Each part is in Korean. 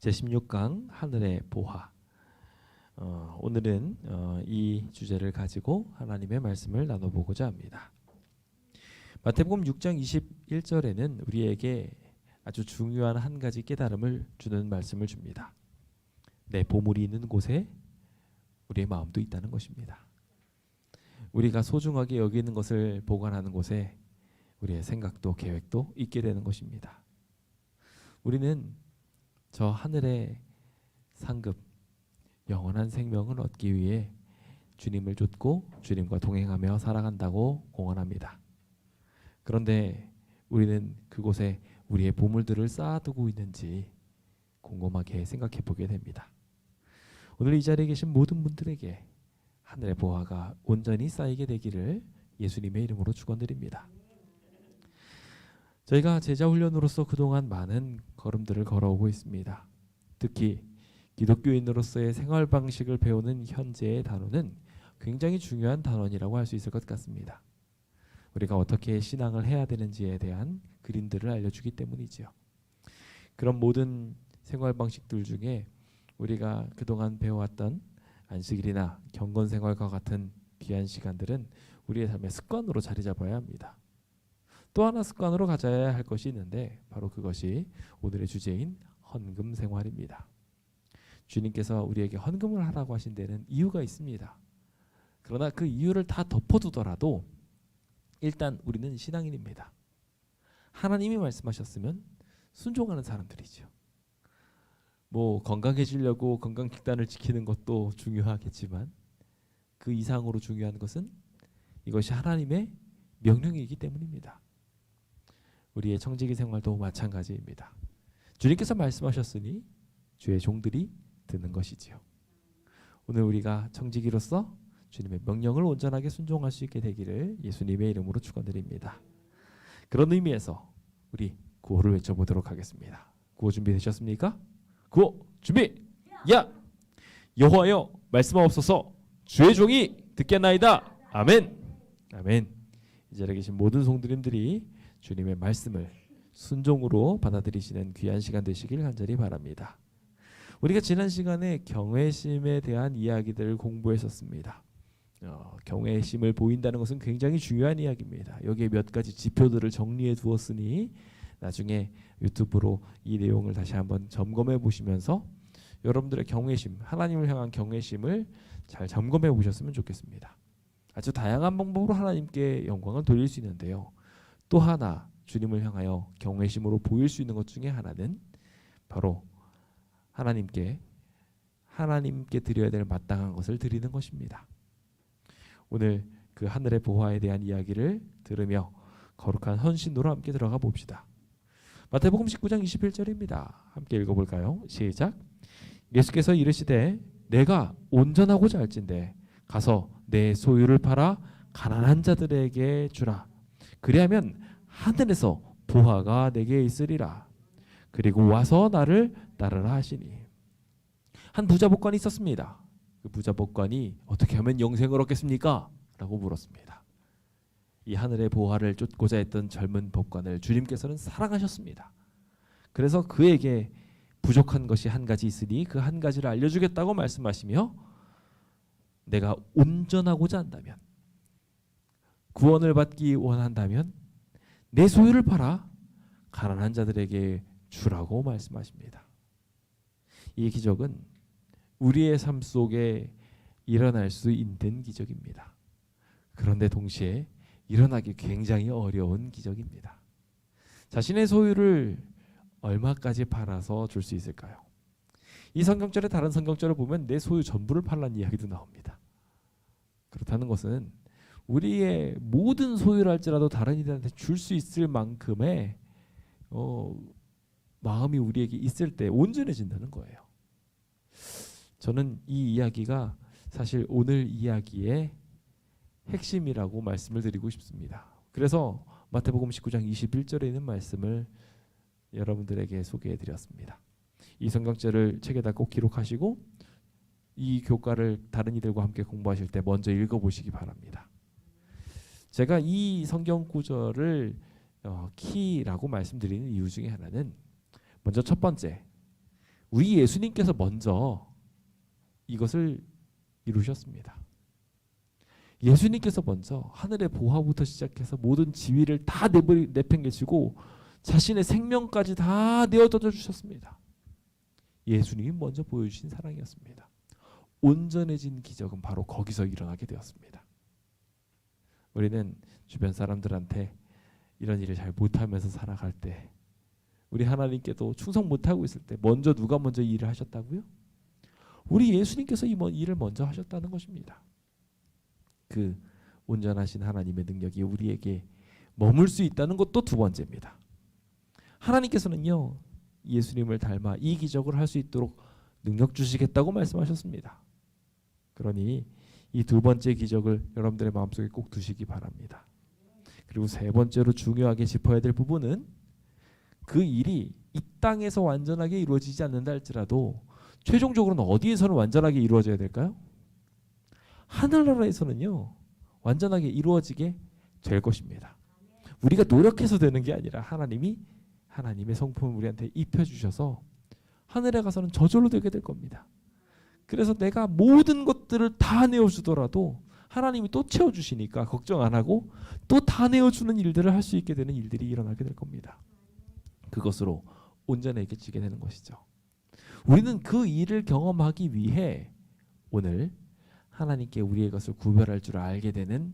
제16강 하늘의 보화. 오늘은 이 주제를 가지고 하나님의 말씀을 나눠보고자 합니다. 마태복음 6장 21절에는 우리에게 아주 중요한 한 가지 깨달음을 주는 말씀을 줍니다. 내 보물이 있는 곳에 우리의 마음도 있다는 것입니다. 우리가 소중하게 여기는 것을 보관하는 곳에 우리의 생각도 계획도 있게 되는 것입니다. 우리는 저 하늘의 상급 영원한 생명을 얻기 위해 주님을 좇고 주님과 동행하며 살아간다고 공언합니다. 그런데 우리는 그곳에 우리의 보물들을 쌓아두고 있는지 곰곰하게 생각해 보게 됩니다. 오늘 이 자리에 계신 모든 분들에게 하늘의 보화가 온전히 쌓이게 되기를 예수님의 이름으로 축원드립니다. 저희가 제자훈련으로서 그동안 많은 걸음들을 걸어오고 있습니다. 특히 기독교인으로서의 생활 방식을 배우는 현재의 단원은 굉장히 중요한 단원이라고 할 수 있을 것 같습니다. 우리가 어떻게 신앙을 해야 되는지에 대한 그림들을 알려주기 때문이지요. 그런 모든 생활 방식들 중에 우리가 그동안 배워왔던 안식일이나 경건생활과 같은 귀한 시간들은 우리의 삶의 습관으로 자리 잡아야 합니다. 또 하나 습관으로 가져야 할 것이 있는데 바로 그것이 오늘의 주제인 헌금 생활입니다. 주님께서 우리에게 헌금을 하라고 하신 데는 이유가 있습니다. 그러나 그 이유를 다 덮어두더라도 일단 우리는 신앙인입니다. 하나님이 말씀하셨으면 순종하는 사람들이죠. 뭐 건강해지려고 건강 식단을 지키는 것도 중요하겠지만 그 이상으로 중요한 것은 이것이 하나님의 명령이기 때문입니다. 우리의 청지기 생활도 마찬가지입니다. 주님께서 말씀하셨으니 주의 종들이 듣는 것이지요. 오늘 우리가 청지기로서 주님의 명령을 온전하게 순종할 수 있게 되기를 예수님의 이름으로 축원드립니다. 그런 의미에서 우리 구호를 외쳐보도록 하겠습니다. 구호 준비되셨습니까? 구호 준비! 야! 여호와여 말씀하옵소서 주의 종이 듣겠나이다. 아멘. 아멘. 이 자리에 계신 모든 성도님들이 주님의 말씀을 순종으로 받아들이시는 귀한 시간 되시길 간절히 바랍니다. 우리가 지난 시간에 경외심에 대한 이야기들을 공부했었습니다. 경외심을 보인다는 것은 굉장히 중요한 이야기입니다. 여기에 몇 가지 지표들을 정리해 두었으니 나중에 유튜브로 이 내용을 다시 한번 점검해 보시면서 여러분들의 경외심, 하나님을 향한 경외심을 잘 점검해 보셨으면 좋겠습니다. 아주 다양한 방법으로 하나님께 영광을 돌릴 수 있는데요. 또 하나 주님을 향하여 경외심으로 보일 수 있는 것 중에 하나는 바로 하나님께 드려야 될 마땅한 것을 드리는 것입니다. 오늘 그 하늘의 보화에 대한 이야기를 들으며 거룩한 헌신으로 함께 들어가 봅시다. 마태복음 19장 21절입니다. 함께 읽어볼까요? 시작. 예수께서 이르시되 내가 온전하고자 할진대 가서 내 소유를 팔아 가난한 자들에게 주라. 그리하면 하늘에서 보화가 내게 있으리라. 그리고 와서 나를 따르라 하시니. 한 부자 법관이 있었습니다. 그 부자 법관이 어떻게 하면 영생을 얻겠습니까? 라고 물었습니다. 이 하늘의 보화를 쫓고자 했던 젊은 법관을 주님께서는 사랑하셨습니다. 그래서 그에게 부족한 것이 한 가지 있으니 그 한 가지를 알려주겠다고 말씀하시며 내가 온전하고자 한다면, 구원을 받기 원한다면 내 소유를 팔아 가난한 자들에게 주라고 말씀하십니다. 이 기적은 우리의 삶 속에 일어날 수 있는 기적입니다. 그런데 동시에 일어나기 굉장히 어려운 기적입니다. 자신의 소유를 얼마까지 팔아서 줄 수 있을까요? 이 성경절에 다른 성경절을 보면 내 소유 전부를 팔라는 이야기도 나옵니다. 그렇다는 것은 우리의 모든 소유를 할지라도 다른 이들한테 줄 수 있을 만큼의 마음이 우리에게 있을 때 온전해진다는 거예요. 저는 이 이야기가 사실 오늘 이야기의 핵심이라고 말씀을 드리고 싶습니다. 그래서 마태복음 19장 21절에 있는 말씀을 여러분들에게 소개해 드렸습니다. 이 성경절을 책에다 꼭 기록하시고 이 교과를 다른 이들과 함께 공부하실 때 먼저 읽어보시기 바랍니다. 제가 이 성경 구절을 키라고 말씀드리는 이유 중에 하나는 먼저 첫 번째, 우리 예수님께서 먼저 이것을 이루셨습니다. 예수님께서 먼저 하늘의 보화부터 시작해서 모든 지위를 다 내팽개치고 자신의 생명까지 다 내어던져 주셨습니다. 예수님이 먼저 보여주신 사랑이었습니다. 온전해진 기적은 바로 거기서 일어나게 되었습니다. 우리는 주변 사람들한테 이런 일을 잘 못하면서 살아갈 때, 우리 하나님께도 충성 못하고 있을 때 먼저 누가 먼저 이 일을 하셨다고요? 우리 예수님께서 이 일을 먼저 하셨다는 것입니다. 그 온전하신 하나님의 능력이 우리에게 머물 수 있다는 것도 두 번째입니다. 하나님께서는요, 예수님을 닮아 이 기적을 할 수 있도록 능력 주시겠다고 말씀하셨습니다. 그러니 이 두 번째 기적을 여러분들의 마음속에 꼭 두시기 바랍니다. 그리고 세 번째로 중요하게 짚어야 될 부분은, 그 일이 이 땅에서 완전하게 이루어지지 않는다 할지라도 최종적으로는 어디에서는 완전하게 이루어져야 될까요? 하늘나라에서는요, 완전하게 이루어지게 될 것입니다. 우리가 노력해서 되는 게 아니라 하나님이 하나님의 성품을 우리한테 입혀주셔서 하늘에 가서는 저절로 되게 될 겁니다. 그래서 내가 모든 것들을 다 내어주더라도 하나님이 또 채워주시니까 걱정 안 하고 또 다 내어주는 일들을 할 수 있게 되는 일들이 일어나게 될 겁니다. 그것으로 온전해지게 되는 것이죠. 우리는 그 일을 경험하기 위해 오늘 하나님께 우리의 것을 구별할 줄 알게 되는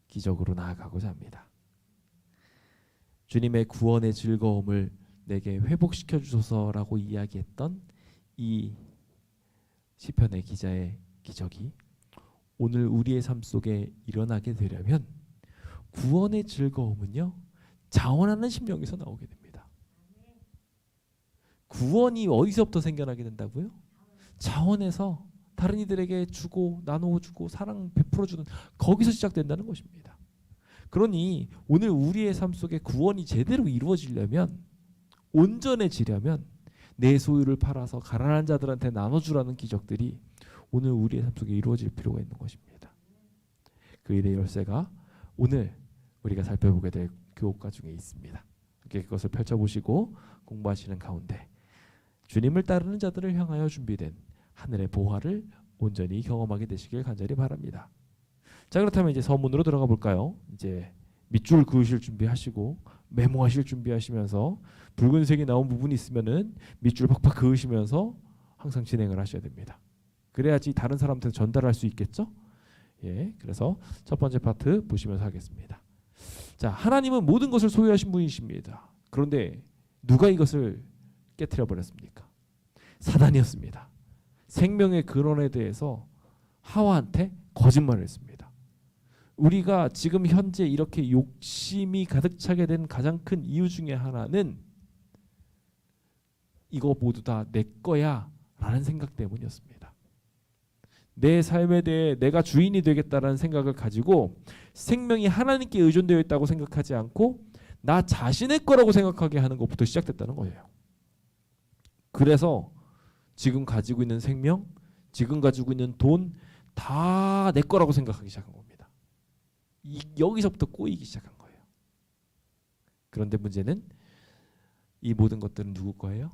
기적으로 나아가고자 합니다. 주님의 구원의 즐거움을 내게 회복시켜 주소서라고 이야기했던 이 시편의 기자의 기적이 오늘 우리의 삶 속에 일어나게 되려면, 구원의 즐거움은요, 자원하는 심령에서 나오게 됩니다. 구원이 어디서부터 생겨나게 된다고요? 자원해서 다른 이들에게 주고 나누어 주고 사랑 베풀어 주는, 거기서 시작된다는 것입니다. 그러니 오늘 우리의 삶 속에 구원이 제대로 이루어지려면, 온전해지려면 내 소유를 팔아서 가난한 자들한테 나눠주라는 기적들이 오늘 우리의 삶 속에 이루어질 필요가 있는 것입니다. 그 일의 열쇠가 오늘 우리가 살펴보게 될 교과 중에 있습니다. 이렇게 그것을 펼쳐보시고 공부하시는 가운데 주님을 따르는 자들을 향하여 준비된 하늘의 보화를 온전히 경험하게 되시길 간절히 바랍니다. 자, 그렇다면 이제 서문으로 들어가 볼까요? 이제 밑줄 그으실 준비하시고 메모하실 준비하시면서 붉은색이 나온 부분이 있으면은 밑줄 팍팍 그으시면서 항상 진행을 하셔야 됩니다. 그래야지 다른 사람한테 전달할 수 있겠죠? 예, 그래서 첫 번째 파트 보시면서 하겠습니다. 자, 하나님은 모든 것을 소유하신 분이십니다. 그런데 누가 이것을 깨트려 버렸습니까? 사단이었습니다. 생명의 근원에 대해서 하와한테 거짓말을 했습니다. 우리가 지금 현재 이렇게 욕심이 가득 차게 된 가장 큰 이유 중에 하나는 이거 모두 다 내 거야 라는 생각 때문이었습니다. 내 삶에 대해 내가 주인이 되겠다라는 생각을 가지고 생명이 하나님께 의존되어 있다고 생각하지 않고 나 자신의 거라고 생각하게 하는 것부터 시작됐다는 거예요. 그래서 지금 가지고 있는 생명, 지금 가지고 있는 돈 다 내 거라고 생각하기 시작한 겁니다. 여기서부터 꼬이기 시작한 거예요. 그런데 문제는 이 모든 것들은 누구 거예요?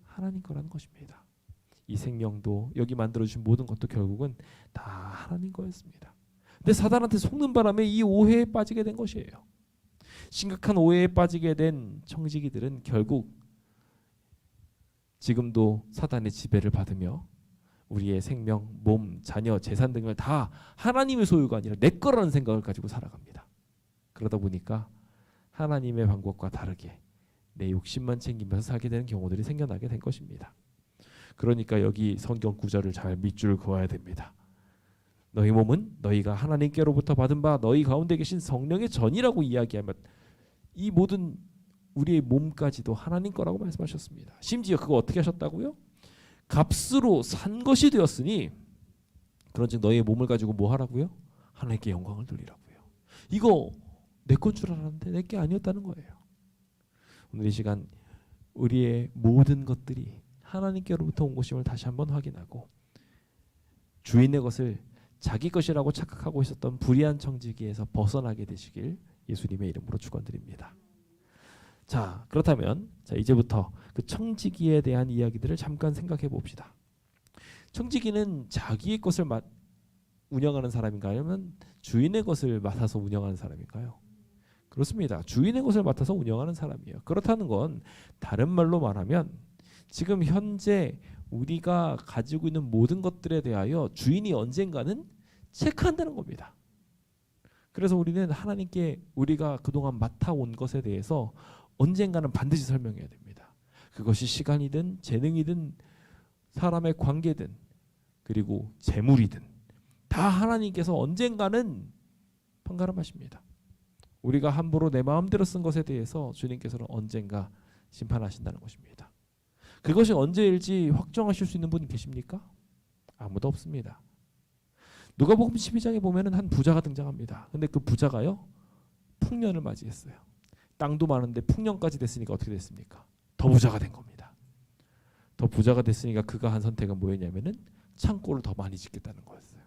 하나님 거라는 것입니다. 이 생명도 여기 만들어주신 모든 것도 결국은 다 하나님 거였습니다. 근데 사단한테 속는 바람에 이 오해에 빠지게 된 것이에요. 심각한 오해에 빠지게 된 청지기들은 결국 지금도 사단의 지배를 받으며 우리의 생명, 몸, 자녀, 재산 등을 다 하나님의 소유가 아니라 내 거라는 생각을 가지고 살아갑니다. 그러다 보니까 하나님의 방법과 다르게 내 욕심만 챙기면서 살게 되는 경우들이 생겨나게 된 것입니다. 그러니까 여기 성경 구절을 잘 밑줄 그어야 됩니다. 너희 몸은 너희가 하나님께로부터 받은 바 너희 가운데 계신 성령의 전이라고 이야기하면 이 모든 우리의 몸까지도 하나님 거라고 말씀하셨습니다. 심지어 그거 어떻게 하셨다고요? 값으로 산 것이 되었으니 그런즉 너희의 몸을 가지고 뭐 하라고요? 하나님께 영광을 돌리라고요. 이거 내 건 줄 알았는데 내 게 아니었다는 거예요. 오늘 이 시간 우리의 모든 것들이 하나님께로부터 온 것임을 다시 한번 확인하고 주인의 것을 자기 것이라고 착각하고 있었던 불의한 청지기에서 벗어나게 되시길 예수님의 이름으로 축원드립니다. 자, 그렇다면 자, 이제부터 그 청지기에 대한 이야기들을 잠깐 생각해 봅시다. 청지기는 자기의 것을 운영하는 사람인가요? 아니면 주인의 것을 맡아서 운영하는 사람인가요? 그렇습니다. 주인의 것을 맡아서 운영하는 사람이에요. 그렇다는 건 다른 말로 말하면 지금 현재 우리가 가지고 있는 모든 것들에 대하여 주인이 언젠가는 체크한다는 겁니다. 그래서 우리는 하나님께 우리가 그동안 맡아온 것에 대해서 언젠가는 반드시 설명해야 됩니다. 그것이 시간이든 재능이든 사람의 관계든 그리고 재물이든 다 하나님께서 언젠가는 판가름하십니다. 우리가 함부로 내 마음대로 쓴 것에 대해서 주님께서는 언젠가 심판하신다는 것입니다. 그것이 언제일지 확정하실 수 있는 분 계십니까? 아무도 없습니다. 누가복음 12장에 보면은 한 부자가 등장합니다. 근데 그 부자가요 풍년을 맞이했어요. 땅도 많은데 풍년까지 됐으니까 어떻게 됐습니까? 더 부자가 된 겁니다. 더 부자가 됐으니까 그가 한 선택은 뭐였냐면은 창고를 더 많이 짓겠다는 거였어요.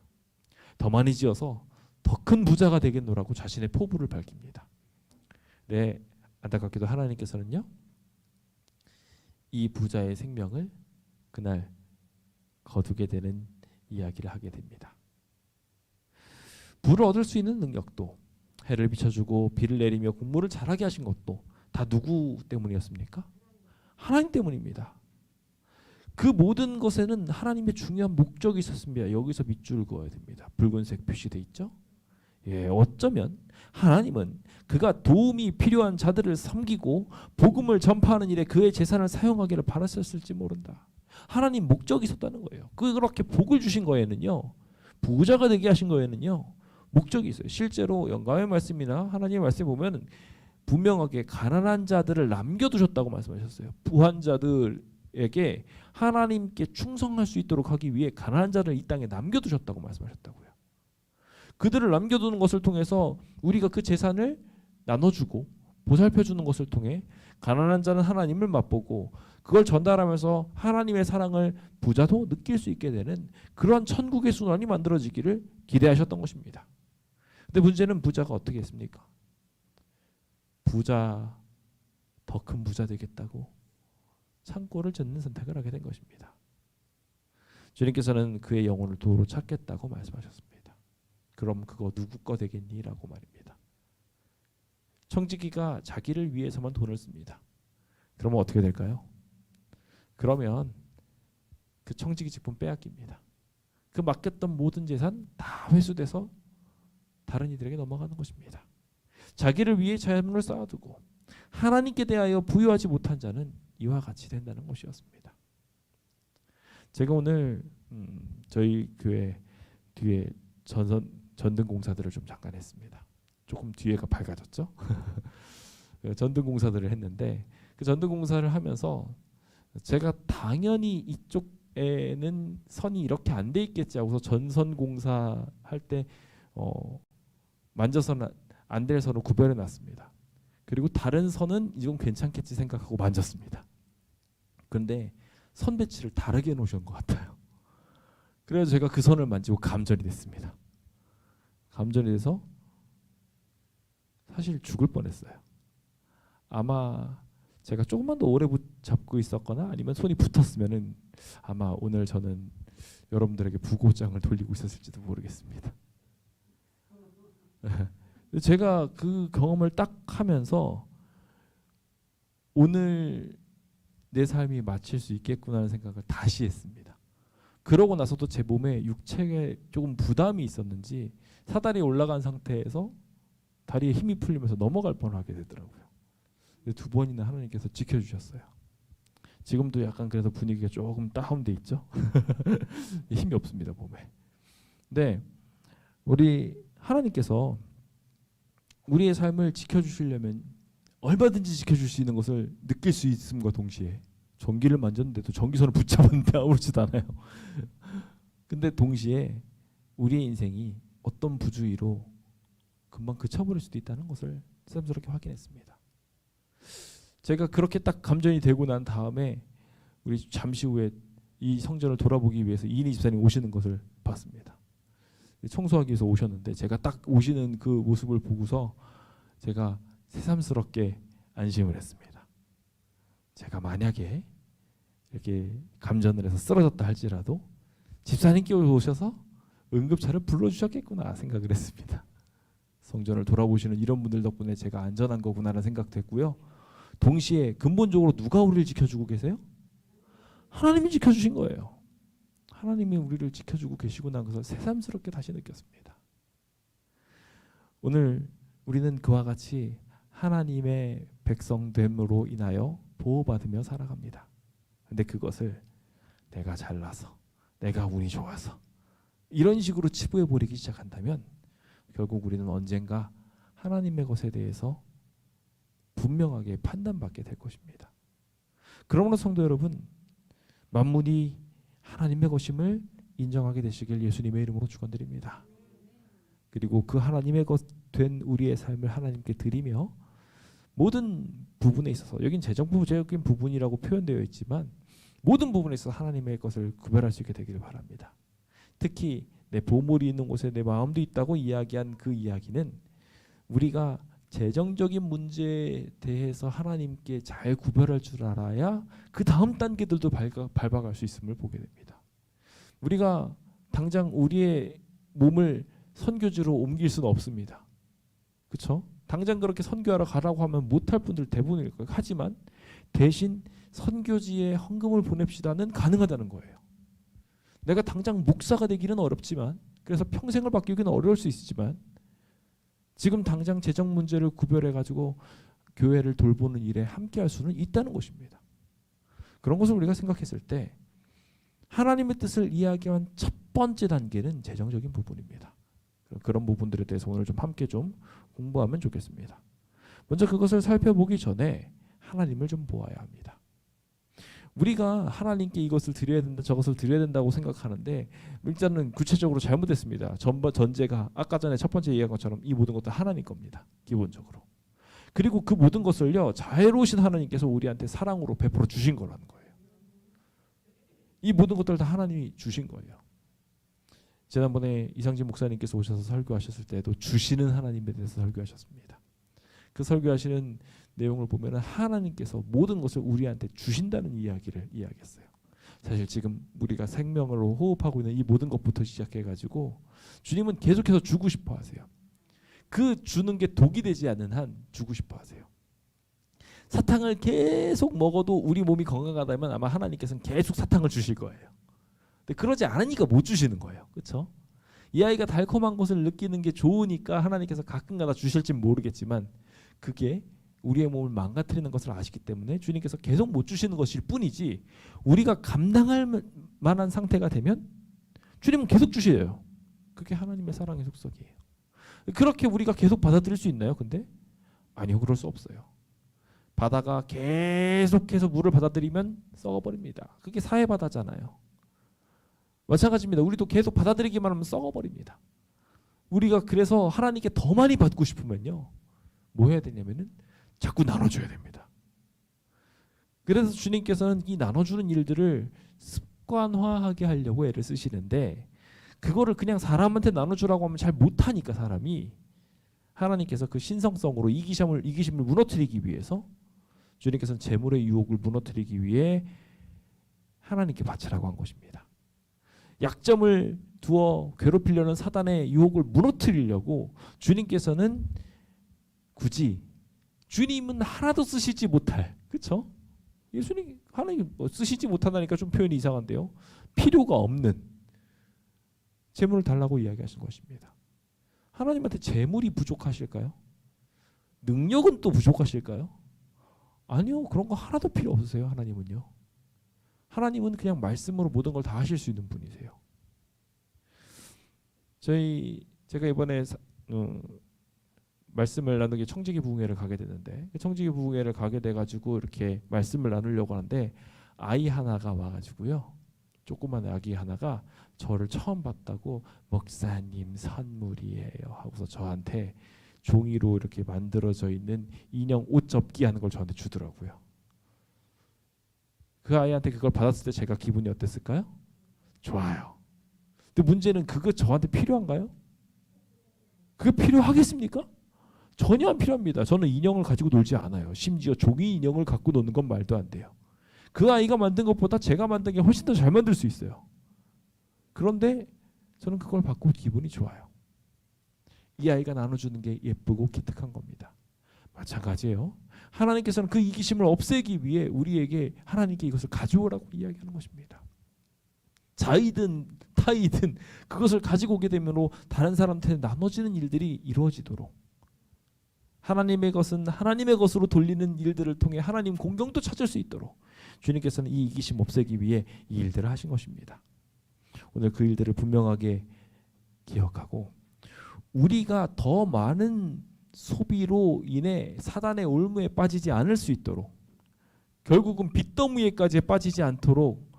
더 많이 지어서 더 큰 부자가 되겠노라고 자신의 포부를 밝힙니다. 네, 안타깝게도 하나님께서는요 이 부자의 생명을 그날 거두게 되는 이야기를 하게 됩니다. 불을 얻을 수 있는 능력도 해를 비춰주고 비를 내리며 곡물을 자라게 하신 것도 다 누구 때문이었습니까? 하나님 때문입니다. 그 모든 것에는 하나님의 중요한 목적이 있었습니다. 여기서 밑줄을 그어야 됩니다. 붉은색 표시돼 있죠? 예, 어쩌면 하나님은 그가 도움이 필요한 자들을 섬기고 복음을 전파하는 일에 그의 재산을 사용하기를 바랐었을지 모른다. 하나님 목적이 있었다는 거예요. 그렇게 복을 주신 거에는요, 부자가 되게 하신 거에는요, 목적이 있어요. 실제로 영감의 말씀이나 하나님의 말씀에 보면 분명하게 가난한 자들을 남겨두셨다고 말씀하셨어요. 부한 자들에게 하나님께 충성할 수 있도록 하기 위해 가난한 자를 이 땅에 남겨두셨다고 말씀하셨다고요. 그들을 남겨두는 것을 통해서 우리가 그 재산을 나눠주고 보살펴주는 것을 통해 가난한 자는 하나님을 맛보고 그걸 전달하면서 하나님의 사랑을 부자도 느낄 수 있게 되는 그러한 천국의 순환이 만들어지기를 기대하셨던 것입니다. 근데 문제는 부자가 어떻게 했습니까? 부자, 더 큰 부자 되겠다고 창고를 짓는 선택을 하게 된 것입니다. 주님께서는 그의 영혼을 도로 찾겠다고 말씀하셨습니다. 그럼 그거 누구 거 되겠니? 라고 말입니다. 청지기가 자기를 위해서만 돈을 씁니다. 그러면 어떻게 될까요? 그러면 그 청지기 직분 빼앗깁니다. 그 맡겼던 모든 재산 다 회수돼서 다른 이들에게 넘어가는 것입니다. 자기를 위해 재물을 쌓아두고 하나님께 대하여 부여하지 못한 자는 이와 같이 된다는 것이었습니다. 제가 오늘 저희 교회 뒤에 전등 공사들을 좀 잠깐 했습니다. 조금 뒤에가 밝아졌죠? 전등 공사들을 했는데 그 전등 공사를 하면서 제가 당연히 이쪽에는 선이 이렇게 안 돼 있겠지 하고서 전선 공사 할 때 만져서는 안 될 선을 구별해 놨습니다. 그리고 다른 선은 이건 괜찮겠지 생각하고 만졌습니다. 그런데 선 배치를 다르게 놓으신 것 같아요. 그래서 제가 그 선을 만지고 감전이 됐습니다. 감전이 돼서 사실 죽을 뻔했어요. 아마 제가 조금만 더 오래 잡고 있었거나 아니면 손이 붙었으면은 아마 오늘 저는 여러분들에게 부고장을 돌리고 있었을지도 모르겠습니다. 제가 그 경험을 딱 하면서 오늘 내 삶이 마칠 수 있겠구나 하는 생각을 다시 했습니다. 그러고 나서도 제 몸에 육체에 조금 부담이 있었는지 사다리에 올라간 상태에서 다리에 힘이 풀리면서 넘어갈 뻔하게 되더라고요. 두 번이나 하나님께서 지켜주셨어요. 지금도 약간 그래서 분위기가 조금 다운돼 있죠. 힘이 없습니다 몸에. 근데 우리 하나님께서 우리의 삶을 지켜주시려면 얼마든지 지켜줄 수 있는 것을 느낄 수 있음과 동시에 전기를 만졌는데도 전기선을 붙잡았는데 아무렇지도 않아요. 근데 동시에 우리의 인생이 어떤 부주의로 금방 그쳐버릴 수도 있다는 것을 새삼스럽게 확인했습니다. 제가 그렇게 딱 감전이 되고 난 다음에 우리 잠시 후에 이 성전을 돌아보기 위해서 이인희 집사님 오시는 것을 봤습니다. 청소하기 위해서 오셨는데 제가 딱 오시는 그 모습을 보고서 제가 새삼스럽게 안심을 했습니다. 제가 만약에 이렇게 감전을 해서 쓰러졌다 할지라도 집사님께 오셔서 응급차를 불러주셨겠구나 생각을 했습니다. 성전을 돌아보시는 이런 분들 덕분에 제가 안전한 거구나라는 생각도 했고요. 동시에 근본적으로 누가 우리를 지켜주고 계세요? 하나님이 지켜주신 거예요. 하나님이 우리를 지켜주고 계시구나 그것을 새삼스럽게 다시 느꼈습니다. 오늘 우리는 그와 같이 하나님의 백성됨으로 인하여 보호받으며 살아갑니다. 근데 그것을 내가 잘나서 내가 운이 좋아서 이런 식으로 치부해버리기 시작한다면 결국 우리는 언젠가 하나님의 것에 대해서 분명하게 판단받게 될 것입니다. 그러므로 성도 여러분, 만물이 하나님의 것임을 인정하게 되시길 예수님의 이름으로 축원드립니다. 그리고 그 하나님의 것 된 우리의 삶을 하나님께 드리며 모든 부분에 있어서, 여긴 재정부적인 부분이라고 표현되어 있지만 모든 부분에 있어서 하나님의 것을 구별할 수 있게 되기를 바랍니다. 특히 내 보물이 있는 곳에 내 마음도 있다고 이야기한 그 이야기는 우리가 재정적인 문제에 대해서 하나님께 잘 구별할 줄 알아야 그 다음 단계들도 밟아갈 수 있음을 보게 됩니다. 우리가 당장 우리의 몸을 선교지로 옮길 수는 없습니다. 그렇죠? 당장 그렇게 선교하러 가라고 하면 못할 분들 대부분일 거예요. 하지만 대신 선교지에 헌금을 보냅시다는 가능하다는 거예요. 내가 당장 목사가 되기는 어렵지만, 그래서 평생을 바뀌기는 어려울 수 있지만 지금 당장 재정 문제를 구별해 가지고 교회를 돌보는 일에 함께할 수는 있다는 것입니다. 그런 것을 우리가 생각했을 때 하나님의 뜻을 이야기한 첫 번째 단계는 재정적인 부분입니다. 그런 부분들에 대해서 오늘 좀 함께 좀 공부하면 좋겠습니다. 먼저 그것을 살펴보기 전에 하나님을 좀 보아야 합니다. 우리가 하나님께 이것을 드려야 된다, 저것을 드려야 된다고 생각하는데 일단은 구체적으로 잘못됐습니다. 전제가 아까 전에 첫 번째 이야기한 것처럼 이 모든 것도 하나님 겁니다. 기본적으로. 그리고 그 모든 것을요, 자애로우신 하나님께서 우리한테 사랑으로 베풀어 주신 거라는 거예요. 이 모든 것들 다 하나님이 주신 거예요. 지난번에 이상진 목사님께서 오셔서 설교하셨을 때도 주시는 하나님에 대해서 설교하셨습니다. 그 설교하시는 내용을 보면 하나님께서 모든 것을 우리한테 주신다는 이야기를 이야기했어요. 사실 지금 우리가 생명으로 호흡하고 있는 이 모든 것부터 시작해가지고 주님은 계속해서 주고 싶어 하세요. 그 주는 게 독이 되지 않는 한 주고 싶어 하세요. 사탕을 계속 먹어도 우리 몸이 건강하다면 아마 하나님께서는 계속 사탕을 주실 거예요. 근데 그러지 않으니까 못 주시는 거예요. 그렇죠? 이 아이가 달콤한 것을 느끼는 게 좋으니까 하나님께서 가끔가다 주실지 모르겠지만 그게 우리의 몸을 망가뜨리는 것을 아시기 때문에 주님께서 계속 못 주시는 것일 뿐이지, 우리가 감당할 만한 상태가 되면 주님은 계속 주셔요. 그게 하나님의 사랑의 속성이에요. 그렇게 우리가 계속 받아들일 수 있나요? 근데 아니요, 그럴 수 없어요. 바다가 계속해서 물을 받아들이면 썩어버립니다. 그게 사해바다잖아요. 마찬가지입니다. 우리도 계속 받아들이기만 하면 썩어버립니다. 우리가 그래서 하나님께 더 많이 받고 싶으면요, 뭐 해야 되냐면은 자꾸 나눠줘야 됩니다. 그래서 주님께서는 이 나눠주는 일들을 습관화하게 하려고 애를 쓰시는데, 그거를 그냥 사람한테 나눠주라고 하면 잘 못하니까 사람이, 하나님께서 그 신성성으로 이기심을 무너뜨리기 위해서 주님께서는 재물의 유혹을 무너뜨리기 위해 하나님께 바치라고 한 것입니다. 약점을 두어 괴롭히려는 사단의 유혹을 무너뜨리려고 주님께서는 굳이, 주님은 하나도 쓰시지 못할, 그렇죠? 예수님 하나님 쓰시지 못한다니까 좀 표현이 이상한데요. 필요가 없는 재물을 달라고 이야기하신 것입니다. 하나님한테 재물이 부족하실까요? 능력은 또 부족하실까요? 아니요, 그런 거 하나도 필요 없으세요. 하나님은요. 하나님은 그냥 말씀으로 모든 걸 다 하실 수 있는 분이세요. 제가 이번에 말씀을 나누기 청지기 부흥회를 가게 됐는데, 청지기 부흥회를 가게 돼가지고 이렇게 말씀을 나누려고 하는데 아이 하나가 와가지고요, 조그만 아기 하나가 저를 처음 봤다고 목사님 선물이에요 하고서 저한테 종이로 이렇게 만들어져 있는 인형 옷 접기 하는 걸 저한테 주더라고요. 그 아이한테 그걸 받았을 때 제가 기분이 어땠을까요? 좋아요. 근데 문제는 그거 저한테 필요한가요? 그게 필요하겠습니까? 전혀 안 필요합니다. 저는 인형을 가지고 놀지 않아요. 심지어 종이 인형을 갖고 노는 건 말도 안 돼요. 그 아이가 만든 것보다 제가 만든 게 훨씬 더 잘 만들 수 있어요. 그런데 저는 그걸 받고 기분이 좋아요. 이 아이가 나눠주는 게 예쁘고 기특한 겁니다. 마찬가지예요. 하나님께서는 그 이기심을 없애기 위해 우리에게 하나님께 이것을 가져오라고 이야기하는 것입니다. 자이든 타이든 그것을 가지고 오게 되므로 다른 사람한테 나눠지는 일들이 이루어지도록, 하나님의 것은 하나님의 것으로 돌리는 일들을 통해 하나님 공경도 찾을 수 있도록 주님께서는 이 이기심 없애기 위해 이 일들을 하신 것입니다. 오늘 그 일들을 분명하게 기억하고 우리가 더 많은 소비로 인해 사단의 올무에 빠지지 않을 수 있도록, 결국은 빚더미에까지 빠지지 않도록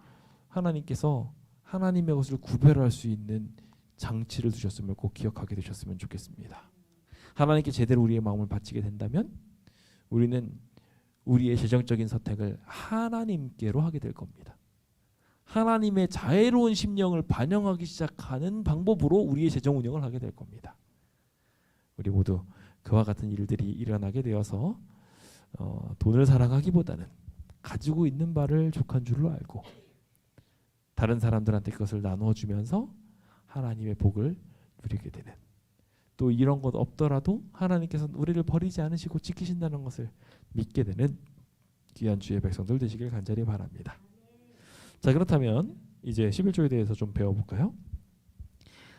하나님께서 하나님의 것을 구별할 수 있는 장치를 두셨음을 꼭 기억하게 되셨으면 좋겠습니다. 하나님께 제대로 우리의 마음을 바치게 된다면 우리는 우리의 재정적인 선택을 하나님께로 하게 될 겁니다. 하나님의 자애로운 심령을 반영하기 시작하는 방법으로 우리의 재정 운영을 하게 될 겁니다. 우리 모두 그와 같은 일들이 일어나게 되어서 돈을 사랑하기보다는 가지고 있는 바를 족한 줄로 알고 다른 사람들한테 그것을 나누어 주면서 하나님의 복을 누리게 되는, 또 이런 것 없더라도 하나님께서는 우리를 버리지 않으시고 지키신다는 것을 믿게 되는 귀한 주의 백성들 되시길 간절히 바랍니다. 자, 그렇다면 이제 11조에 대해서 좀 배워볼까요?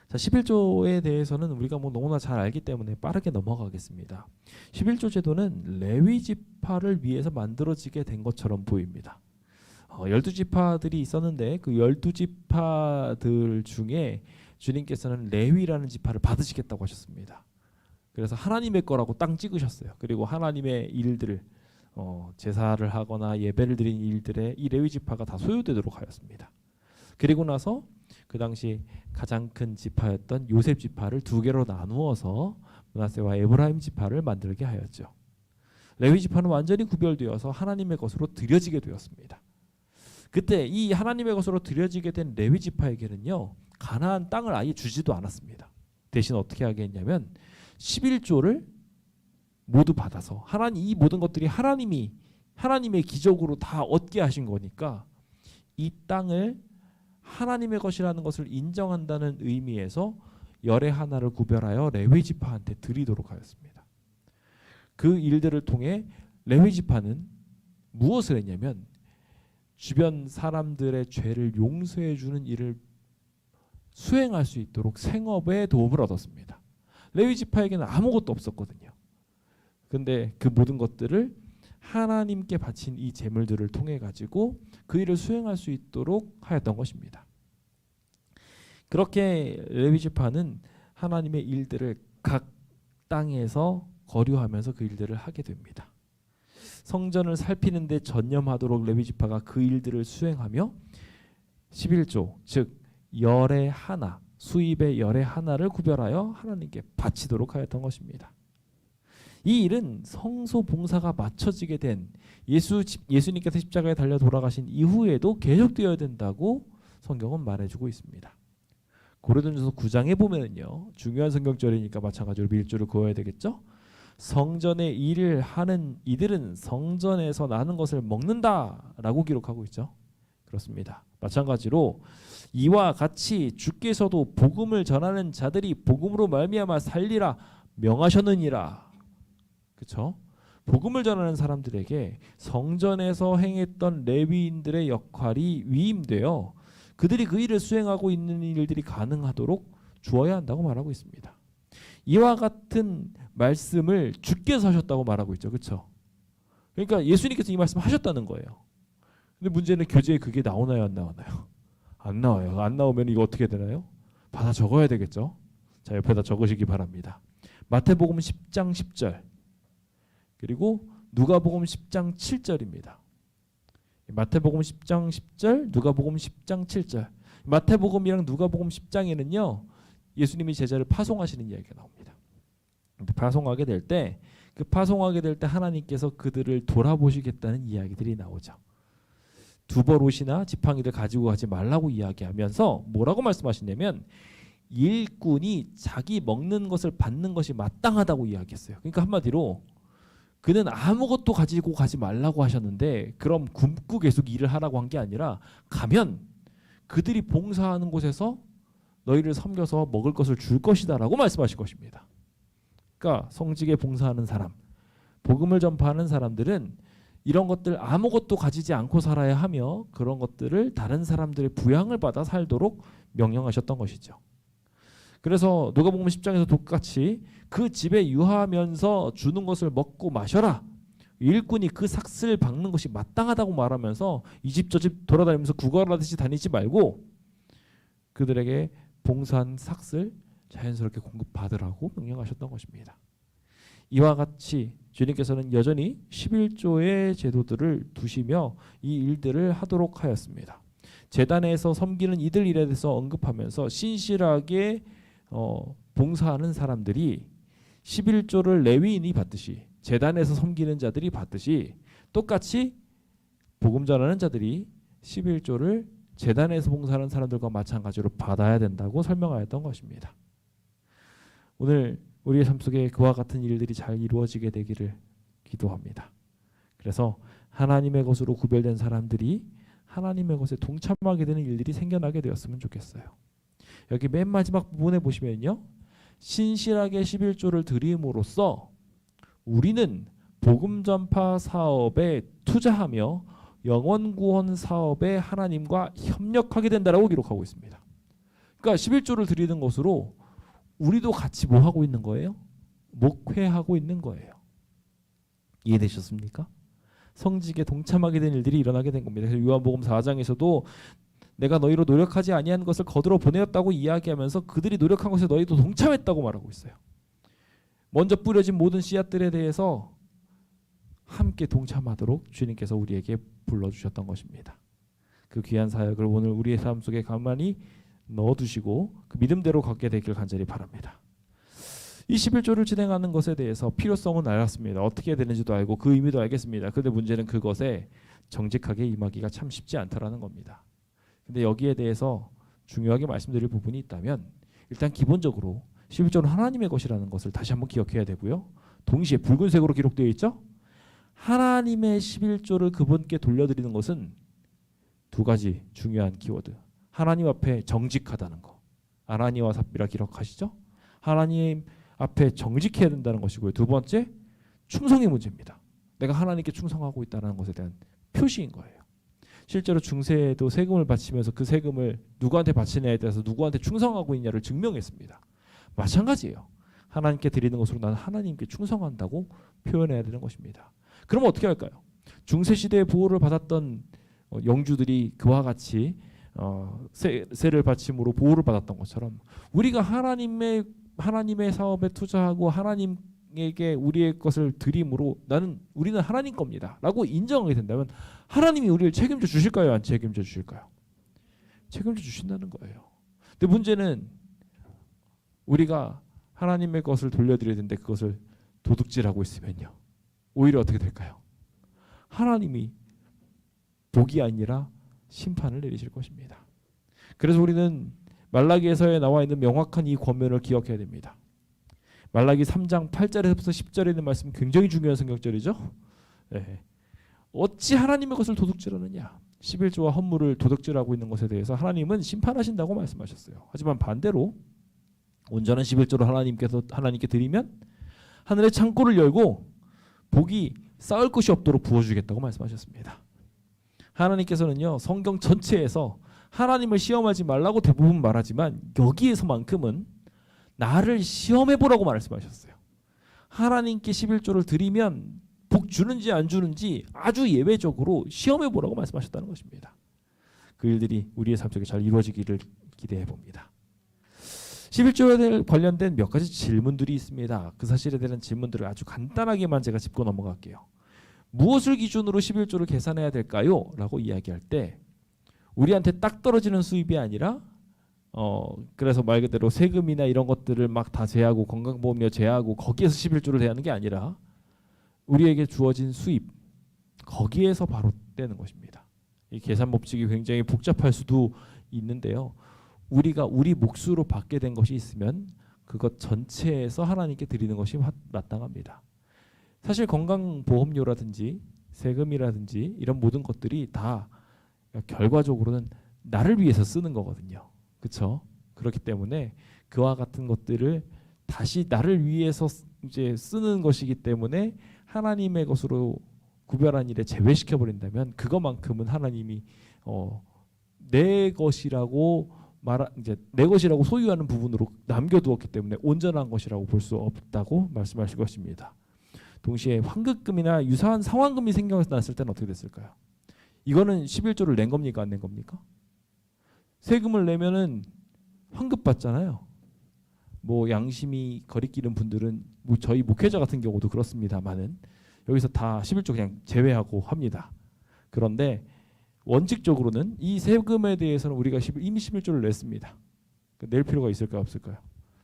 자, 11조에 대해서는 우리가 뭐 너무나 잘 알기 때문에 빠르게 넘어가겠습니다. 11조 제도는 레위 지파를 위해서 만들어지게 된 것처럼 보입니다. 12지파들이 있었는데 그 12지파들 중에 주님께서는 레위라는 지파를 받으시겠다고 하셨습니다. 그래서 하나님의 거라고 땅 찍으셨어요. 그리고 하나님의 일들을 제사를 하거나 예배를 드린 일들에 이 레위 지파가 다 소유되도록 하였습니다. 그리고 나서 그 당시 가장 큰 지파였던 요셉 지파를 두 개로 나누어서 므낫세와 에브라임 지파를 만들게 하였죠. 레위 지파는 완전히 구별되어서 하나님의 것으로 드려지게 되었습니다. 그때 이 하나님의 것으로 드려지게 된 레위 지파에게는요, 가나안 땅을 아예 주지도 않았습니다. 대신 어떻게 하게 했냐면 11조를 모두 받아서, 이 모든 것들이 하나님의 기적으로 다 얻게 하신 거니까 이 땅을 하나님의 것이라는 것을 인정한다는 의미에서 열의 하나를 구별하여 레위 지파한테 드리도록 하였습니다. 그 일들을 통해 레위 지파는 무엇을 했냐면 주변 사람들의 죄를 용서해 주는 일을 수행할 수 있도록 생업에 도움을 얻었습니다. 레위 지파에게는 아무것도 없었거든요. 근데 그 모든 것들을 하나님께 바친 이 제물들을 통해 가지고 그 일을 수행할 수 있도록 하였던 것입니다. 그렇게 레위 지파는 하나님의 일들을 각 땅에서 거류하면서 그 일들을 하게 됩니다. 성전을 살피는 데 전념하도록 레위 지파가 그 일들을 수행하며 11조, 즉 열의 하나, 수입의 열의 하나를 구별하여 하나님께 바치도록 하였던 것입니다. 이 일은 성소 봉사가 맞춰지게 된 예수님께서 십자가에 달려 돌아가신 이후에도 계속되어야 된다고 성경은 말해주고 있습니다. 고린도전서 9장에 보면은요, 중요한 성경절이니까 마찬가지로 밀주를 그어야 되겠죠. 성전의 일을 하는 이들은 성전에서 나는 것을 먹는다라고 기록하고 있죠. 그렇습니다. 마찬가지로 이와 같이 주께서도 복음을 전하는 자들이 복음으로 말미암아 살리라 명하셨느니라. 그렇죠? 복음을 전하는 사람들에게 성전에서 행했던 레위인들의 역할이 위임되어 그들이 그 일을 수행하고 있는 일들이 가능하도록 주어야 한다고 말하고 있습니다. 이와 같은 말씀을 주께서 하셨다고 말하고 있죠. 그렇죠? 그러니까 예수님께서 이 말씀 하셨다는 거예요. 근데 문제는 교재에 그게 나오나요, 안 나오나요? 안 나와요. 안 나오면 이거 어떻게 되나요? 받아 적어야 되겠죠. 자, 옆에다 적으시기 바랍니다. 마태복음 10장 10절 그리고 누가복음 10장 7절입니다. 마태복음 10장 10절, 누가복음 10장 7절. 마태복음이랑 누가복음 10장에는요, 예수님이 제자를 파송하시는 이야기가 나옵니다. 파송하게 될 때 하나님께서 그들을 돌아보시겠다는 이야기들이 나오죠. 두벌옷이나 지팡이를 가지고 가지 말라고 이야기하면서 뭐라고 말씀하시냐면 일꾼이 자기 먹는 것을 받는 것이 마땅하다고 이야기했어요. 그러니까 한마디로 그는 아무것도 가지고 가지 말라고 하셨는데 그럼 굶고 계속 일을 하라고 한 게 아니라 가면 그들이 봉사하는 곳에서 너희를 섬겨서 먹을 것을 줄 것이다라고 말씀하신 것입니다. 그러니까 성직에 봉사하는 사람, 복음을 전파하는 사람들은 이런 것들 아무것도 가지지 않고 살아야 하며 그런 것들을 다른 사람들의 부양을 받아 살도록 명령하셨던 것이죠. 그래서 누가복음 10장에서 똑같이 그 집에 유하면서 주는 것을 먹고 마셔라. 일꾼이 그 삭슬 박는 것이 마땅하다고 말하면서 이 집 저 집 돌아다니면서 구걸하듯이 다니지 말고 그들에게 봉사한 삭슬 자연스럽게 공급받으라고 명령하셨던 것입니다. 이와 같이 주님께서는 여전히 11조의 제도들을 두시며 이 일들을 하도록 하였습니다. 제단에서 섬기는 이들 일에 대해서 언급하면서 신실하게 봉사하는 사람들이 11조를 레위인이 받듯이 제단에서 섬기는 자들이 받듯이 똑같이 복음 전하는 자들이 11조를 제단에서 봉사하는 사람들과 마찬가지로 받아야 된다고 설명하였던 것입니다. 오늘 우리의 삶 속에 그와 같은 일들이 잘 이루어지게 되기를 기도합니다. 그래서 하나님의 것으로 구별된 사람들이 하나님의 것에 동참하게 되는 일들이 생겨나게 되었으면 좋겠어요. 여기 맨 마지막 부분에 보시면요. 신실하게 11조를 드림으로써 우리는 복음 전파 사업에 투자하며 영원 구원 사업에 하나님과 협력하게 된다라고 기록하고 있습니다. 그러니까 11조를 드리는 것으로 우리도 같이 뭐 하고 있는 거예요? 목회하고 있는 거예요. 이해되셨습니까? 성직에 동참하게 된 일들이 일어나게 된 겁니다. 그래서 요한복음 4장에서도 내가 너희로 노력하지 아니한 것을 거두러 보내었다고 이야기하면서 그들이 노력한 것에 너희도 동참했다고 말하고 있어요. 먼저 뿌려진 모든 씨앗들에 대해서 함께 동참하도록 주님께서 우리에게 불러주셨던 것입니다. 그 귀한 사역을 오늘 우리의 삶 속에 가만히 넣어두시고 그 믿음대로 걷게 되길 간절히 바랍니다. 이 11조를 진행하는 것에 대해서 필요성은 알았습니다. 어떻게 되는지도 알고 그 의미도 알겠습니다. 그런데 문제는 그것에 정직하게 임하기가 참 쉽지 않다라는 겁니다. 근데 여기에 대해서 중요하게 말씀드릴 부분이 있다면 일단 기본적으로 11조는 하나님의 것이라는 것을 다시 한번 기억해야 되고요. 동시에 붉은색으로 기록되어 있죠. 하나님의 11조를 그분께 돌려드리는 것은 두 가지 중요한 키워드. 하나님 앞에 정직하다는 거. 아나니와 삽비라 기록하시죠. 하나님 앞에 정직해야 된다는 것이고요. 두 번째, 충성의 문제입니다. 내가 하나님께 충성하고 있다는 것에 대한 표시인 거예요. 실제로 중세에도 세금을 바치면서 그 세금을 누구한테 바치냐에 따라서 누구한테 충성하고 있냐를 증명했습니다. 마찬가지예요. 하나님께 드리는 것으로 나는 하나님께 충성한다고 표현해야 되는 것입니다. 그럼 어떻게 할까요? 중세시대의 보호를 받았던 영주들이 그와 같이 세를 바침으로 보호를 받았던 것처럼 우리가 하나님의 사업에 투자하고 하나님에게 우리의 것을 드림으로 우리는 하나님 겁니다 라고 인정하게 된다면 하나님이 우리를 책임져 주실까요? 안 책임져 주실까요? 책임져 주신다는 거예요. 근데 문제는 우리가 하나님의 것을 돌려드려야 되는데 그것을 도둑질하고 있으면요. 오히려 어떻게 될까요? 하나님이 복이 아니라 심판을 내리실 것입니다. 그래서 우리는 말라기에서에 나와 있는 명확한 이 권면을 기억해야 됩니다. 말라기 3장 8절에서부터 10절에 있는 말씀 굉장히 중요한 성경절이죠. 네. 어찌 하나님의 것을 도둑질하느냐. 11조와 헌물을 도둑질하고 있는 것에 대해서 하나님은 심판하신다고 말씀하셨어요. 하지만 반대로 온전한 11조를 하나님께 드리면 하늘의 창고를 열고 복이 쌓을 것이 없도록 부어주겠다고 말씀하셨습니다. 하나님께서는요 성경 전체에서 하나님을 시험하지 말라고 대부분 말하지만 여기에서만큼은 나를 시험해보라고 말씀하셨어요. 하나님께 11조를 드리면 복 주는지 안 주는지 아주 예외적으로 시험해보라고 말씀하셨다는 것입니다. 그 일들이 우리의 삶 속에 잘 이루어지기를 기대해봅니다. 11조에 관련된 몇 가지 질문들이 있습니다. 그 사실에 대한 질문들을 아주 간단하게만 제가 짚고 넘어갈게요. 무엇을 기준으로 11조를 계산해야 될까요? 라고 이야기할 때 우리한테 딱 떨어지는 수입이 아니라 그래서 말 그대로 세금이나 이런 것들을 막 다 제하고 건강보험료 제하고 거기에서 11조를 대하는 게 아니라 우리에게 주어진 수입 거기에서 바로 떼는 것입니다. 이 계산 법칙이 굉장히 복잡할 수도 있는데요. 우리가 우리 몫으로 받게 된 것이 있으면 그것 전체에서 하나님께 드리는 것이 마땅합니다. 사실 건강보험료라든지 세금이라든지 이런 모든 것들이 다 결과적으로는 나를 위해서 쓰는 거거든요. 그렇죠? 그렇기 때문에 그와 같은 것들을 다시 나를 위해서 이제 쓰는 것이기 때문에 하나님의 것으로 구별한 일에 제외시켜 버린다면 그것만큼은 하나님이 내 것이라고 이제 내 것이라고 소유하는 부분으로 남겨두었기 때문에 온전한 것이라고 볼 수 없다고 말씀하실 것입니다. 동시에 환급금이나 유사한 상환금이 생겨났을 때는 어떻게 됐을까요? 이거는 11조를 낸 겁니까 안 낸 겁니까? 세금을 내면은 환급 받잖아요. 뭐 양심이 거리끼는 분들은 뭐 저희 목회자 같은 경우도 그렇습니다만은 여기서 다 11조 그냥 제외하고 합니다. 그런데 원칙적으로는 이 세금에 대해서는 우리가 이미 11조를 냈습니다. 낼 필요가 있을까요 없을까요?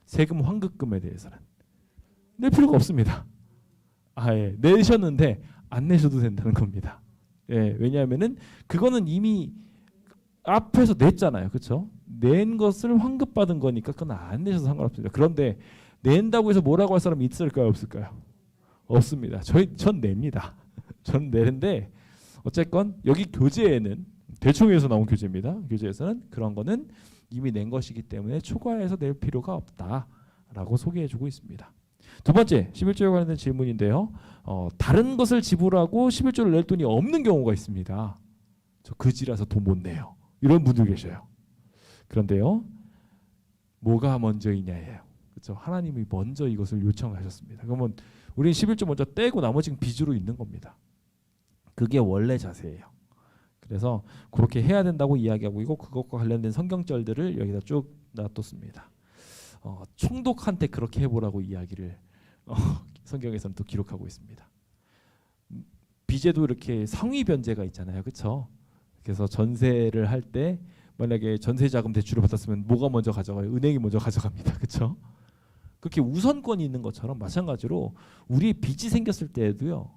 세금 환급금에 대해서는 낼 필요가 없습니다. 예, 내셨는데 안 내셔도 된다는 겁니다. 예, 왜냐하면은 그거는 이미 앞에서 냈잖아요. 그렇죠? 낸 것을 환급받은 거니까 그건 안 내셔도 상관없습니다. 그런데 낸다고 해서 뭐라고 할 사람이 있을까요 없을까요? 없습니다. 전 냅니다. 전 내는데 어쨌건 여기 교재에는 대충에서 나온 교재입니다. 교재에서는 그런 거는 이미 낸 것이기 때문에 초과해서 낼 필요가 없다라고 소개해주고 있습니다. 두 번째 11조에 관련된 질문인데요. 다른 것을 지불하고 11조를 낼 돈이 없는 경우가 있습니다. 저 그지라서 돈 못 내요. 이런 분들 계셔요. 그런데요. 뭐가 먼저이냐예요. 그렇죠? 하나님이 먼저 이것을 요청하셨습니다. 그러면 우리는 11조 먼저 떼고 나머지는 빚으로 있는 겁니다. 그게 원래 자세예요. 그래서 그렇게 해야 된다고 이야기하고 있고 그것과 관련된 성경절들을 여기다 쭉 놔뒀습니다. 총독한테 그렇게 해보라고 이야기를 성경에서는 또 기록하고 있습니다. 빚에도 이렇게 상위 변제가 있잖아요. 그렇죠? 그래서 전세를 할 때 만약에 전세자금 대출을 받았으면 뭐가 먼저 가져가요? 은행이 먼저 가져갑니다. 그렇죠? 그렇게 우선권이 있는 것처럼 마찬가지로 우리 빚이 생겼을 때에도요.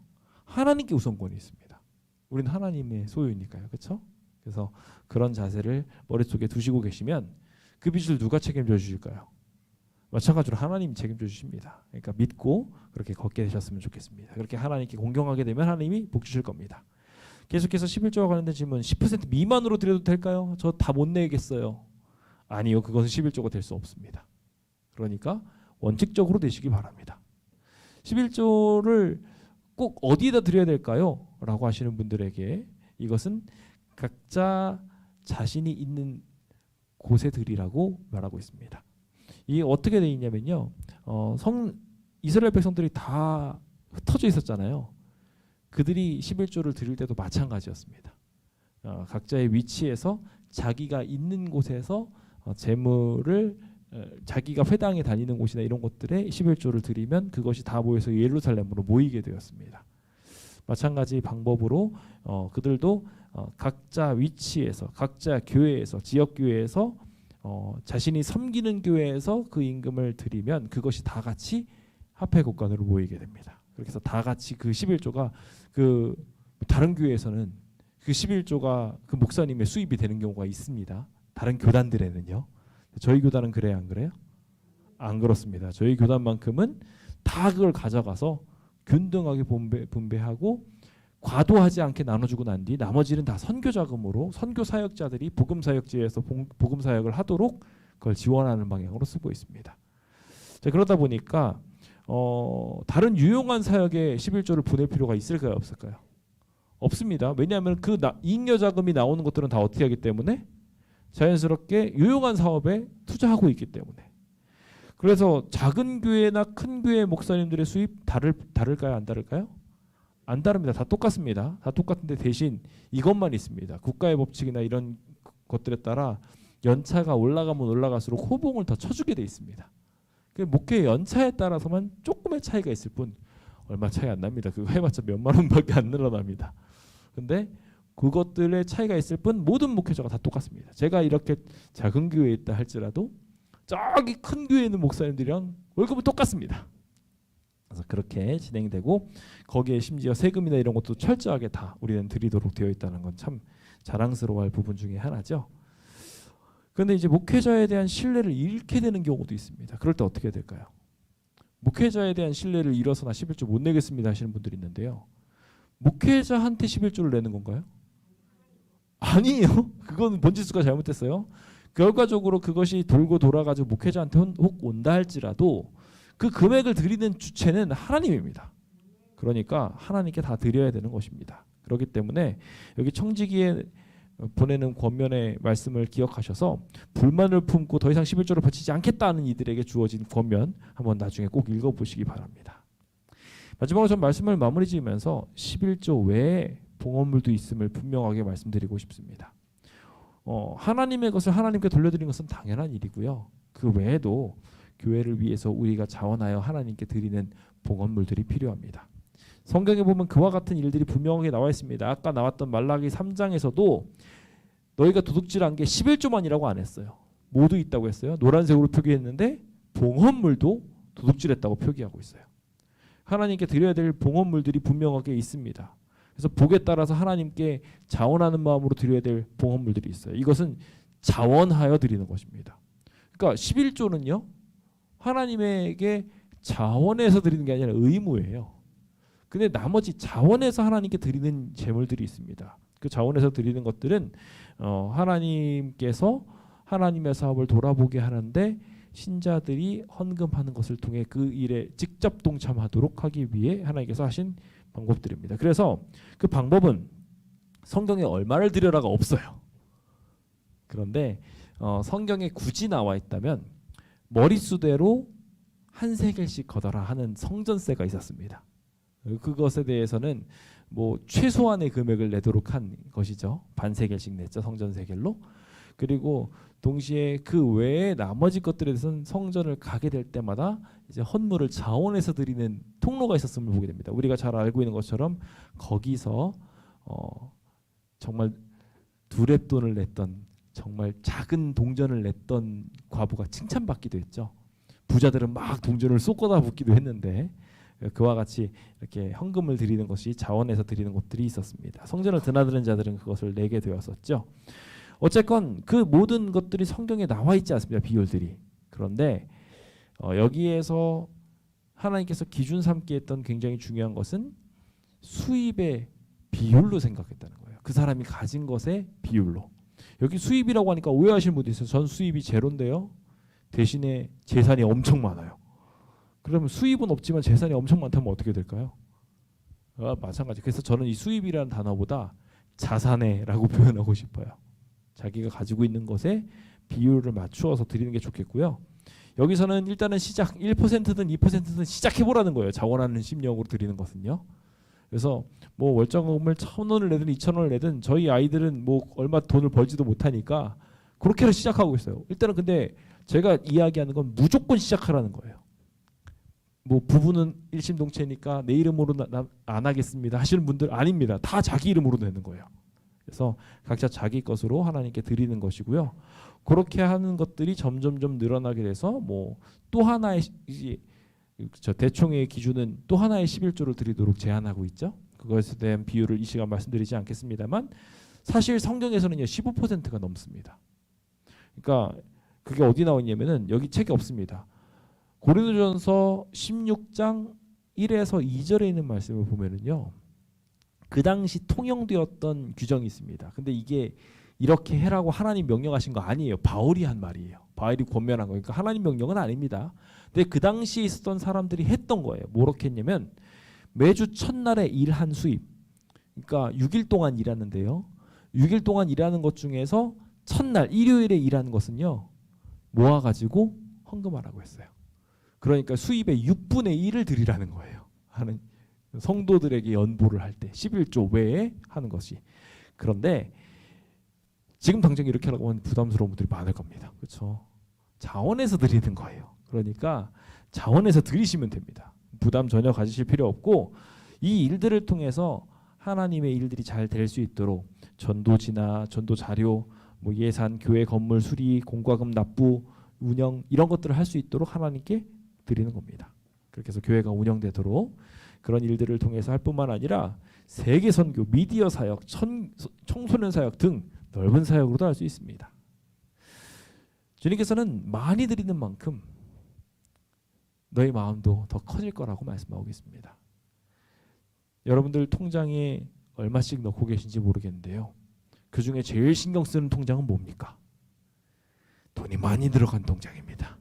하나님께 우선권이 있습니다. 우리는 하나님의 소유니까요. 그렇죠? 그래서 그런 자세를 머릿속에 두시고 계시면 그 빚을 누가 책임져 주실까요? 마찬가지로 하나님이 책임져 주십니다. 그러니까 믿고 그렇게 걷게 되셨으면 좋겠습니다. 그렇게 하나님께 공경하게 되면 하나님이 복 주실 겁니다. 계속해서 11조와 관련된 질문 10% 미만으로 드려도 될까요? 저 다 못 내겠어요. 아니요. 그것은 11조가 될 수 없습니다. 그러니까 원칙적으로 되시기 바랍니다. 11조를 꼭 어디에다 드려야 될까요? 라고 하시는 분들에게 이것은 각자 자신이 있는 곳에 드리라고 말하고 있습니다. 이게 어떻게 되어 있냐면요. 이스라엘 백성들이 다 흩어져 있었잖아요. 그들이 11조를 드릴 때도 마찬가지였습니다. 각자의 위치에서 자기가 있는 곳에서 재물을 자기가 회당에 다니는 곳이나 이런 곳들에 11조를 드리면 그것이 다 모여서 예루살렘으로 모이게 되었습니다. 마찬가지 방법으로 그들도 각자 위치에서 각자 교회에서 지역 교회에서 자신이 섬기는 교회에서 그 임금을 드리면 그것이 다 같이 화폐 곳간으로 모이게 됩니다. 그렇게 해서 다 같이 그 11조가 그 다른 교회에서는 그 11조가 그 목사님의 수입이 되는 경우가 있습니다. 다른 교단들에는요. 저희 교단은 그래요, 안 그래요? 안 그렇습니다. 저희 교단만큼은 다 그걸 가져가서 균등하게 분배하고 과도하지 않게 나눠주고 난 뒤 나머지는 다 선교 자금으로 선교 사역자들이 복음 사역지에서 복음 사역을 하도록 그걸 지원하는 방향으로 쓰고 있습니다. 자, 그러다 보니까 다른 유용한 사역에 11조를 보낼 필요가 있을까요, 없을까요? 없습니다. 왜냐하면 그 잉여 자금이 나오는 것들은 다 어떻게 하기 때문에 자연스럽게 유용한 사업에 투자하고 있기 때문에. 그래서 작은 교회나 큰 교회 목사님들의 수입 다를까요, 안 다를까요? 안 다릅니다. 다 똑같습니다. 다 똑같은데 대신 이것만 있습니다. 국가의 법칙이나 이런 것들에 따라 연차가 올라가면 올라갈수록 호봉을 더 쳐주게 돼 있습니다. 그 목회 연차에 따라서만 조금의 차이가 있을 뿐 얼마 차이 안 납니다. 그거 해봤자 몇만 원밖에 안 늘어납니다. 근데 그것들의 차이가 있을 뿐 모든 목회자가 다 똑같습니다. 제가 이렇게 작은 교회에 있다 할지라도 저기 큰 교회에 있는 목사님들이랑 월급은 똑같습니다. 그래서 그렇게 진행되고 거기에 심지어 세금이나 이런 것도 철저하게 다 우리는 드리도록 되어 있다는 건 참 자랑스러워할 부분 중에 하나죠. 그런데 이제 목회자에 대한 신뢰를 잃게 되는 경우도 있습니다. 그럴 때 어떻게 될까요? 목회자에 대한 신뢰를 잃어서 나 11조 못 내겠습니다 하시는 분들이 있는데요. 목회자한테 11조를 내는 건가요? 아니에요. 그건 번지수가 잘못됐어요. 결과적으로 그것이 돌고 돌아가지고 목회자한테 혹 온다 할지라도 그 금액을 드리는 주체는 하나님입니다. 그러니까 하나님께 다 드려야 되는 것입니다. 그렇기 때문에 여기 청지기에 보내는 권면의 말씀을 기억하셔서 불만을 품고 더 이상 11조를 바치지 않겠다는 이들에게 주어진 권면 한번 나중에 꼭 읽어보시기 바랍니다. 마지막으로 전 말씀을 마무리 지으면서 11조 외에 봉헌물도 있음을 분명하게 말씀드리고 싶습니다. 하나님의 것을 하나님께 돌려드리는 것은 당연한 일이고요. 그 외에도 교회를 위해서 우리가 자원하여 하나님께 드리는 봉헌물들이 필요합니다. 성경에 보면 그와 같은 일들이 분명하게 나와 있습니다. 아까 나왔던 말라기 3장에서도 너희가 도둑질한 게 11조만이라고 안 했어요. 모두 있다고 했어요. 노란색으로 표기했는데 봉헌물도 도둑질했다고 표기하고 있어요. 하나님께 드려야 될 봉헌물들이 분명하게 있습니다. 그래서 복에 따라서 하나님께 자원하는 마음으로 드려야 될 봉헌물들이 있어요. 이것은 자원하여 드리는 것입니다. 그러니까 11조는요. 하나님에게 자원해서 드리는 게 아니라 의무예요. 근데 나머지 자원해서 하나님께 드리는 제물들이 있습니다. 그 자원해서 드리는 것들은 하나님께서 하나님의 사업을 돌아보게 하는데 신자들이 헌금하는 것을 통해 그 일에 직접 동참하도록 하기 위해 하나님께서 하신 방법들입니다. 그래서 그 방법은 성경에 얼마를 드려라가 없어요. 그런데 성경에 굳이 나와 있다면 머릿수대로 한 세겔씩 걷어라 하는 성전세가 있었습니다. 그것에 대해서는 뭐 최소한의 금액을 내도록 한 것이죠. 반 세겔씩 냈죠. 성전 세겔로. 그리고 동시에 그 외에 나머지 것들에 대해서는 성전을 가게 될 때마다 이제 헌물을 자원해서 드리는 통로가 있었음을 보게 됩니다. 우리가 잘 알고 있는 것처럼 거기서 정말 두렙돈을 냈던 정말 작은 동전을 냈던 과부가 칭찬받기도 했죠. 부자들은 막 동전을 쏟거나 붓기도 했는데 그와 같이 이렇게 헌금을 드리는 것이 자원해서 드리는 것들이 있었습니다. 성전을 드나드는 자들은 그것을 내게 되었었죠. 어쨌건 그 모든 것들이 성경에 나와 있지 않습니다. 비율들이. 그런데 여기에서 하나님께서 기준 삼게 했던 굉장히 중요한 것은 수입의 비율로 생각했다는 거예요. 그 사람이 가진 것의 비율로. 여기 수입이라고 하니까 오해하시는 분도 있어요. 전 수입이 제로인데요. 대신에 재산이 엄청 많아요. 그러면 수입은 없지만 재산이 엄청 많다면 어떻게 될까요? 마찬가지. 그래서 저는 이 수입이라는 단어보다 자산에라고 표현하고 싶어요. 자기가 가지고 있는 것에 비율을 맞추어서 드리는 게 좋겠고요. 여기서는 일단은 시작 1%든 2%든 시작해보라는 거예요. 자원하는 심령으로 드리는 것은요. 그래서 뭐 월정금을 1,000원을 내든 2,000원을 내든 저희 아이들은 뭐 얼마 돈을 벌지도 못하니까 그렇게 시작하고 있어요. 일단은 근데 제가 이야기하는 건 무조건 시작하라는 거예요. 뭐 부부는 일심동체니까 내 이름으로 안 하겠습니다 하시는 분들 아닙니다. 다 자기 이름으로 내는 거예요. 그래서 각자 자기 것으로 하나님께 드리는 것이고요. 그렇게 하는 것들이 점점점 늘어나게 돼서 뭐 또 하나의 대총회의 기준은 또 하나의 11조를 드리도록 제한하고 있죠. 그것에 대한 비율을 이 시간 말씀드리지 않겠습니다만 사실 성경에서는요 15%가 넘습니다. 그러니까 그게 어디 나와 있냐면은 여기 책에 없습니다. 고린도전서 16장 1에서 2절에 있는 말씀을 보면은요. 그 당시 통용되었던 규정이 있습니다. 근데 이게 이렇게 해라고 하나님 명령하신 거 아니에요. 바울이 한 말이에요. 바울이 권면한 거니까 그러니까 하나님 명령은 아닙니다. 근데 그 당시에 있었던 사람들이 했던 거예요. 뭐렇게 했냐면 매주 첫날에 일 한 수입. 그러니까 6일 동안 일하는데요. 6일 동안 일하는 것 중에서 첫날 일요일에 일하는 것은요. 모아가지고 헌금하라고 했어요. 그러니까 수입의 6분의 1을 드리라는 거예요. 하는 성도들에게 연보를 할 때 11조 외에 하는 것이. 그런데 지금 당장 이렇게 하라고 하면 부담스러운 분들이 많을 겁니다. 그렇죠? 자원해서 드리는 거예요. 그러니까 자원해서 드리시면 됩니다. 부담 전혀 가지실 필요 없고 이 일들을 통해서 하나님의 일들이 잘 될 수 있도록 전도지나 전도 자료, 뭐 예산, 교회 건물 수리, 공과금 납부, 운영 이런 것들을 할 수 있도록 하나님께 드리는 겁니다. 그렇게 해서 교회가 운영되도록 그런 일들을 통해서 할 뿐만 아니라 세계 선교, 미디어 사역, 청소년 사역 등 넓은 사역으로도 할 수 있습니다. 주님께서는 많이 드리는 만큼 너희 마음도 더 커질 거라고 말씀하고 있습니다. 여러분들 통장에 얼마씩 넣고 계신지 모르겠는데요. 그 중에 제일 신경 쓰는 통장은 뭡니까? 돈이 많이 들어간 통장입니다.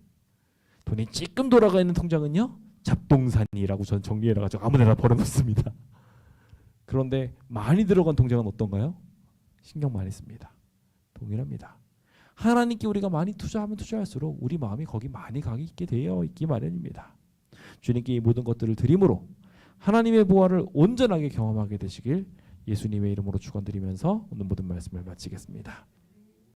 돈이 찔끔 돌아가 있는 통장은요, 잡동사니라고 전 정리해가지고 아무데나 버려놓습니다. 그런데 많이 들어간 통장은 어떤가요? 신경 많이 씁니다. 동일합니다. 하나님께 우리가 많이 투자하면 투자할수록 우리 마음이 거기 많이 가게 있게 되어 있기 마련입니다. 주님께 이 모든 것들을 드림으로 하나님의 보화를 온전하게 경험하게 되시길 예수님의 이름으로 축원드리면서 오늘 모든 말씀을 마치겠습니다.